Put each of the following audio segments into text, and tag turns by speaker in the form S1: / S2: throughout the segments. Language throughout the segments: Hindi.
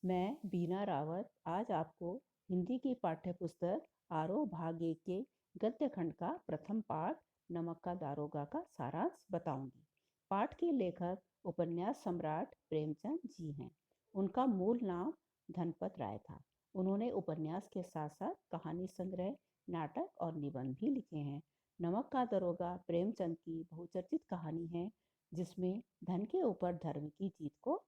S1: मैं बीना रावत आज आपको हिंदी की पाठ्य पुस्तक आरोह भाग 1 के गद्य खंड का प्रथम पाठ नमक का दारोगा का सारांश बताऊंगी। पाठ के लेखक उपन्यास सम्राट प्रेमचंद जी हैं। उनका मूल नाम धनपत राय था। उन्होंने उपन्यास के साथ साथ कहानी संग्रह, नाटक और निबंध भी लिखे हैं। नमक का दारोगा प्रेमचंद की बहुचर्चित कहानी है, जिसमें धन के ऊपर धर्म की जीत को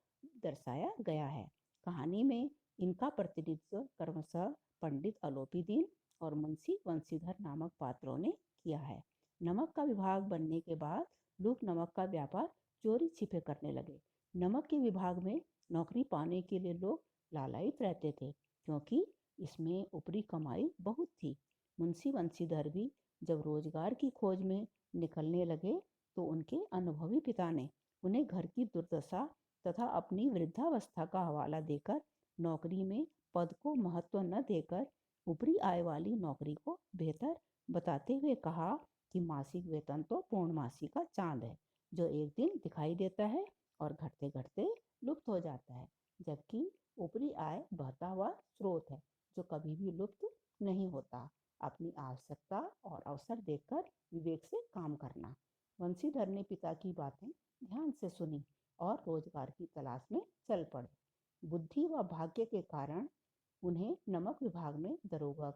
S1: दर्शाया गया है। कहानी में इनका प्रतिनिधित्व क्रमशः पंडित अलोपीदीन और मुंशी वंशीधर नामक पात्रों ने किया है। नमक का विभाग बनने के बाद लोग नमक का व्यापार चोरी छिपे करने लगे। नमक के विभाग में नौकरी पाने के लिए लोग लालायित रहते थे, क्योंकि इसमें ऊपरी कमाई बहुत थी। मुंशी वंशीधर भी जब रोजगार की खोज में निकलने लगे तो उनके अनुभवी पिता ने उन्हें घर की दुर्दशा तथा अपनी वृद्धावस्था का हवाला देकर नौकरी में पद को महत्व न देकर ऊपरी आय वाली नौकरी को बेहतर बताते हुए कहा कि मासिक वेतन तो पूर्णमासी का चांद है, जो एक दिन दिखाई देता है और घटते घटते लुप्त हो जाता है, जबकि ऊपरी आय बहता हुआ स्रोत है, जो कभी भी लुप्त नहीं होता। अपनी आवश्यकता और अवसर देखकर विवेक से काम करना। वंशीधर ने पिता की बातें ध्यान से सुनी और रोजगार की तलाश में चल पड़े। बुद्धि व भाग्य के कारण उन्हें नमक विभाग में दरोगा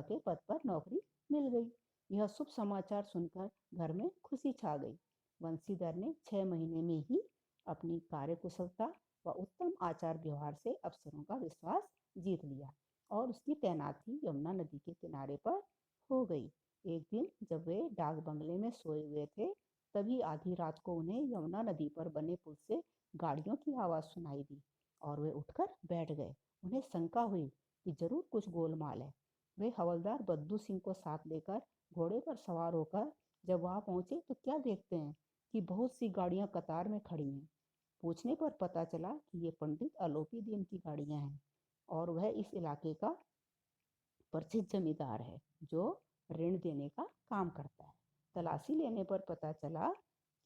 S1: के पद पर नौकरी मिल गई। यह शुभ समाचार सुनकर घर में खुशी छा गई। वंशीधर ने 6 महीने में ही अपनी कार्यकुशलता व उत्तम आचार व्यवहार से अफसरों का विश्वास जीत लिया और उसकी तैनाती यमुना नदी के किनारे पर हो गई। एक दिन जब वे डाक बंगले में सोए हुए थे, तभी आधी रात को उन्हें यमुना नदी पर बने पुल से गाड़ियों की आवाज़ सुनाई दी और वे उठकर बैठ गए। उन्हें शंका हुई कि जरूर कुछ गोलमाल है। वे हवलदार बद्दू सिंह को साथ लेकर घोड़े पर सवार होकर जब वहां पहुंचे तो क्या देखते हैं कि बहुत सी गाड़ियां कतार में खड़ी हैं। पूछने पर पता चला कि ये पंडित अलोपीदीन की गाड़ियां हैं और वह इस इलाके का प्रसिद्ध जमींदार है, जो ऋण देने का काम करता है। तलाशी लेने पर पता चला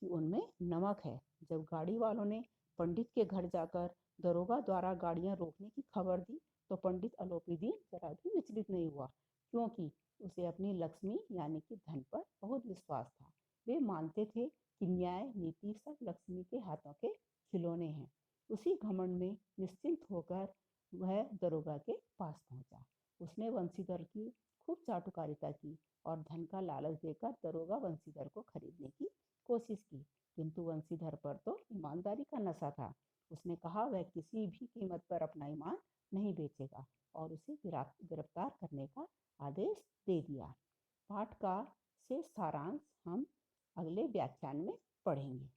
S1: कि उनमें नमक है। जब गाड़ी वालों ने पंडित के घर जाकर दरोगा द्वारा गाड़ियां रोकने की खबर दी तो पंडित अलोपीदीन जरा भी विचलित नहीं हुआ, क्योंकि उसे अपनी लक्ष्मी यानी कि धन पर बहुत विश्वास था। वे मानते थे कि न्याय नीति सब लक्ष्मी के हाथों के खिलौने हैं। उसी घमंड में निश्चिंत होकर वह दरोगा के पास पहुंचा। उसने वंशीधर की खूब चाटुकारिता की और धन का लालच देकर दरोगा वंशीधर को खरीदने की कोशिश की, किंतु वंशीधर पर तो ईमानदारी का नशा था। उसने कहा वह किसी भी कीमत पर अपना ईमान नहीं बेचेगा और उसे गिरफ्तार करने का आदेश दे दिया। पाठ का शेष सारांश हम अगले व्याख्यान में पढ़ेंगे।